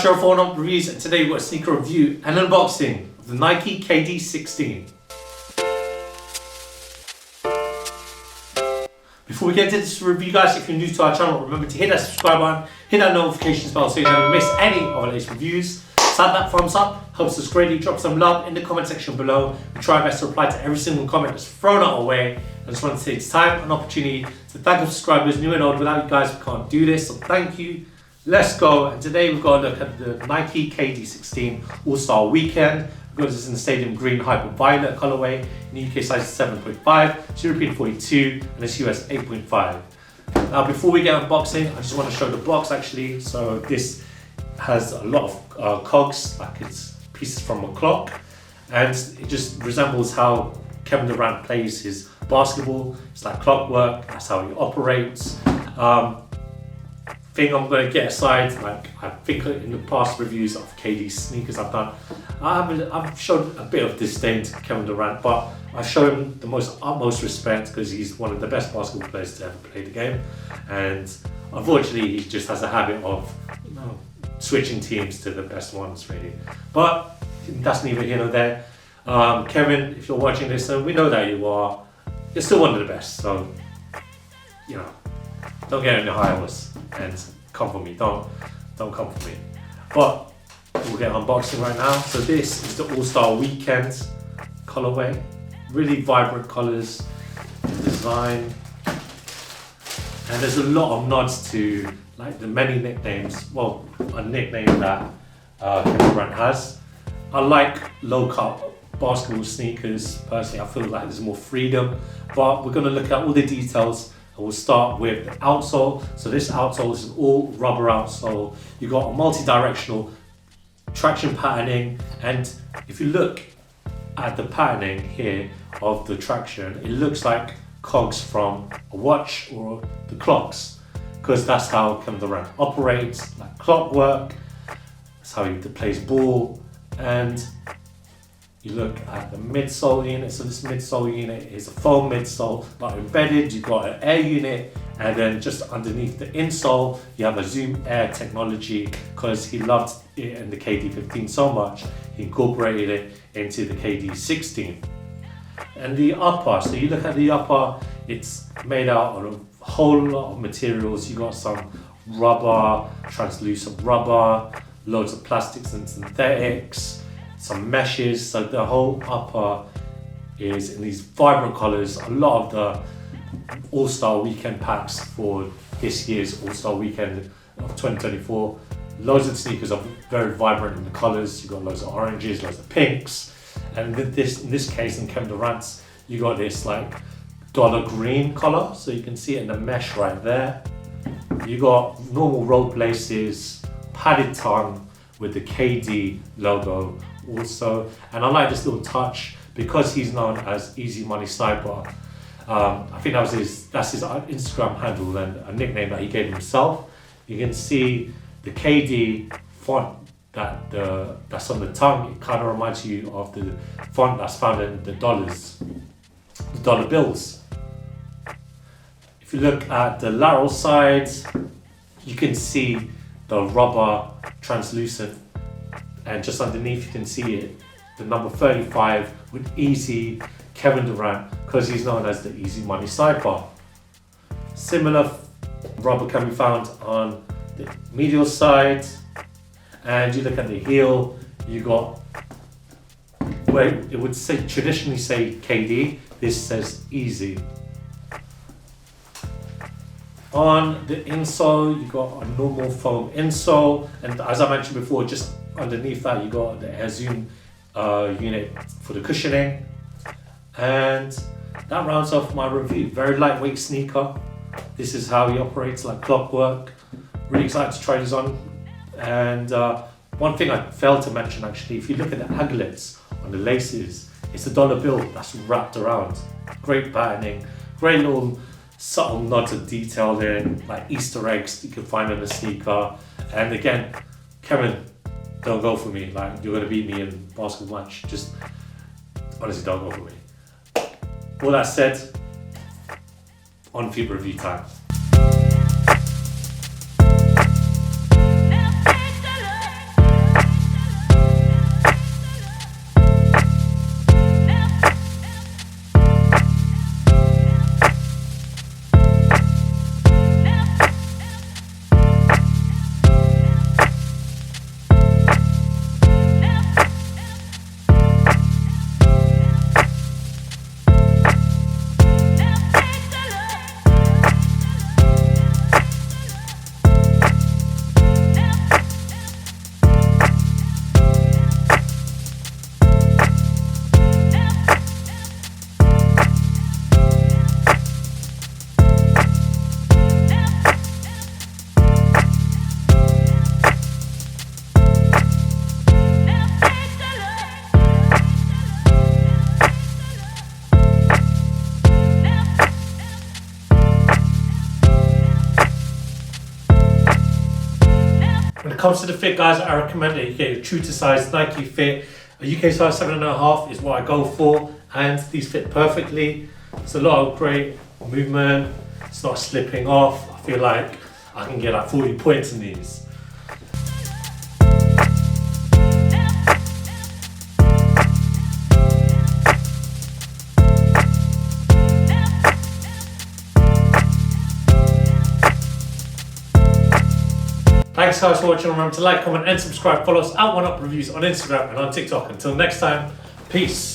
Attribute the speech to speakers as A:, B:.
A: Gerald for Oneupreviewz, and today we've got a sneaker review and unboxing of the Nike KD16. Before we get into this review, guys, if you're new to our channel, remember to hit that subscribe button, hit that notifications bell so you never miss any of our latest reviews. Slap that thumbs up, helps us greatly. Drop some love in the comment section below. We try our best to reply to every single comment that's thrown our way. I just want to take this time and opportunity to thank our subscribers, new and old. Without you guys, we can't do this, so thank you. Let's go. And today we've got a look at the Nike KD16 ALL-STAR Weekend. We've got this in the Stadium Green Hyper Violet colorway. In the UK size is 7.5, it's European 42, and it's US 8.5. Now before we get unboxing, I just want to show the box actually. So this has a lot of cogs, like it's pieces from a clock, and it just resembles how Kevin Durant plays his basketball. It's like clockwork, that's how he operates. Thing I'm going to get aside, like I think in the past reviews of KD sneakers I've done, I've shown a bit of disdain to Kevin Durant, but I show him the utmost respect because he's one of the best basketball players to ever play the game, and unfortunately he just has a habit of switching teams to the best ones really. But that's neither here nor there. Kevin, if you're watching this, and we know that you're still one of the best, so don't get in the high horse and come for me. Don't come for me. But we'll get unboxing right now. So this is the ALL-STAR Weekend colorway. Really vibrant colors, design, and there's a lot of nods to like the many nicknames. Well, a nickname that Kevin Durant has. I like low cut basketball sneakers. Personally, I feel like there's more freedom. But we're going to look at all the details. And we'll start with the outsole. So this outsole is an all rubber outsole. You've got a multi-directional traction patterning, and if you look at the patterning here of the traction, it looks like cogs from a watch or the clocks, because that's how Kevin Durant operates, like clockwork. That's how he plays ball. And you look at the midsole unit. So this midsole unit is a foam midsole, but embedded, you've got an air unit, and then just underneath the insole, you have a Zoom Air technology, because he loved it in the KD15 so much, he incorporated it into the KD16. And the upper, so you look at the upper, it's made out of a whole lot of materials. You got some rubber, translucent rubber, loads of plastics and synthetics, some meshes. So the whole upper is in these vibrant colors. A lot of the ALL-STAR Weekend packs for this year's ALL-STAR Weekend of 2024, loads of sneakers are very vibrant in the colors. You've got loads of oranges, loads of pinks, and in this case, in Kevin Durant's, you got this like dollar green color, so you can see it in the mesh right there. You got normal rolled laces, padded tongue with the KD logo also, and I like this little touch because he's known as Easy Money Sniper. I think that's his Instagram handle and a nickname that he gave himself. You can see the KD font that's on the tongue. It kind of reminds you of the font that's found in the dollar bills. If you look at the lateral sides, you can see the rubber translucent, and just underneath you can see it, the number 35 with Easy Kevin Durant, because he's known as the Easy Money Sniper. Similar rubber can be found on the medial side, and you look at the heel, you got where it would say traditionally say KD, this says Easy. On the insole, you got a normal foam insole, and as I mentioned before, just underneath that you got the Air Zoom unit for the cushioning. And that rounds off my review. Very lightweight sneaker. This is how he operates, like clockwork. Really excited to try this on. And one thing I failed to mention actually, if you look at the aglets on the laces, it's a dollar bill that's wrapped around. Great patterning, great little subtle nods of detail in, like Easter eggs you can find on the sneaker. And again, Kevin, don't go for me. Like, you're gonna beat me in a basketball match. Just honestly, don't go for me. All that said, on feet review time. When it comes to the fit, guys, I recommend that you get your true to size Nike fit. A UK size 7.5 is what I go for, and these fit perfectly. It's a lot of great movement. It's not slipping off. I feel like I can get like 40 points in these. Thanks guys for watching. Remember to like, comment and subscribe. Follow us at Oneupreviewz on Instagram and on TikTok. Until next time, peace.